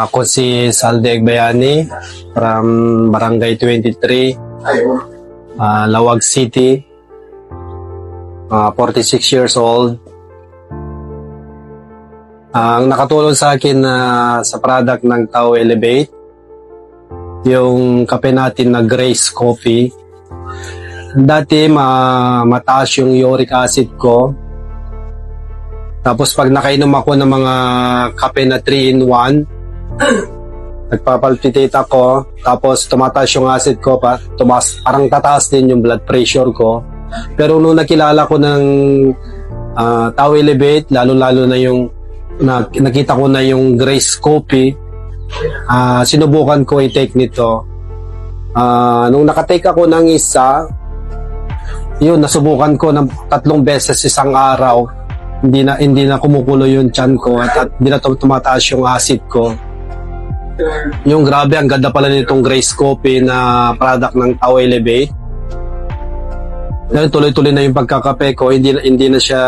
Ako si Salde Egbayani from Barangay 23, Lawag City, 46 years old. Ang nakatulong sa akin sa product ng Tao Elevate, yung kape natin na Grace Coffee. Dati mataas yung uric acid ko. Tapos pag nakainom ako ng mga kape na 3-in-1, nagpapalpitate ako. Tapos tumataas yung acid ko, parang tataas din yung blood pressure ko. Pero nung nakilala ko ng Tao Elevate, lalo-lalo na yung nakita ko na yung Grace Coffee, sinubukan ko i-take nito. Nung nakatake ako ng isa, yun, nasubukan ko ng 3 beses isang araw. Hindi na kumukulo yung tiyan ko at hindi na tumataas yung acid ko. Yung grabe, ang ganda pala nitong Grace Coffee na product ng Tao Elevate. Dahil tuloy-tuloy na yung pagkakape ko, hindi na siya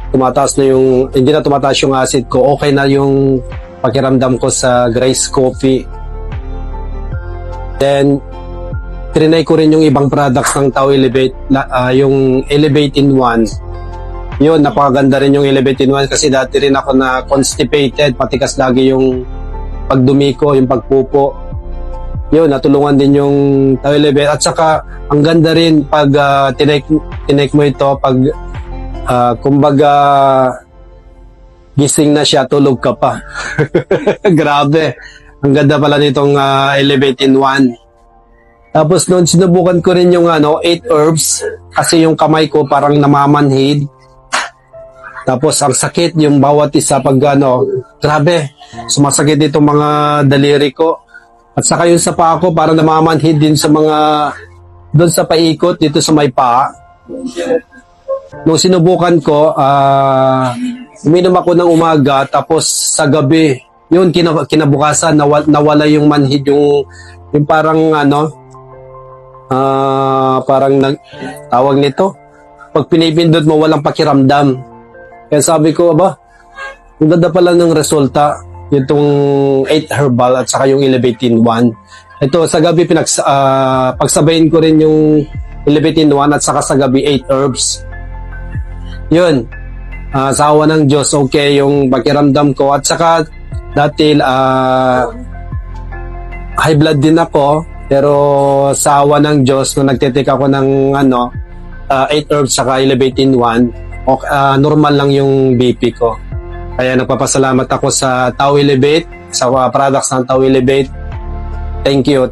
hindi na tumataas yung acid ko. Okay na yung pakiramdam ko sa Grace Coffee. Then trinay ko rin yung ibang products ng Tao Elevate, yung Elevate in 1. Yun, napakaganda rin yung Elevate in 1 kasi dati rin ako na constipated, patikas lagi yung pagdumi ko, yung pagpupo. Yun, natulungan din yung Tao Elevate. At saka, ang ganda rin pag tinake mo ito, pag kumbaga gising na siya, tulog ka pa. Grabe. Ang ganda pala nitong Elevate in 1. Tapos noon sinubukan ko rin yung 8 herbs kasi yung kamay ko parang namamanhid. Tapos ang sakit yung bawat isa pag grabe, sumasakit itong mga daliri ko. At saka yung sa paa ko parang namamanhid din sa doon sa paikot dito sa may paa. Nung sinubukan ko, uminom ako ng umaga tapos sa gabi, yun kinabukasan nawala yung manhid, yung parang parang tawag nito, pag pinipindot mo walang pakiramdam. Kaya sabi ko, ang ganda pala ng resulta itong 8 herbal at saka yung Elevate in 1. Ito sa gabi pagsabayin ko rin yung Elevate in 1 at saka sa gabi 8 herbs. Yun, sa awa ng Diyos, okay yung pakiramdam ko. At saka dati high blood din ako, pero sa awa ng Diyos, nung nagtitake ako ng 8 herbs saka Elevate in 1, normal lang yung BP ko. Kaya nagpapasalamat ako sa Tao Elevate, sa products ng Tao Elevate. Thank you.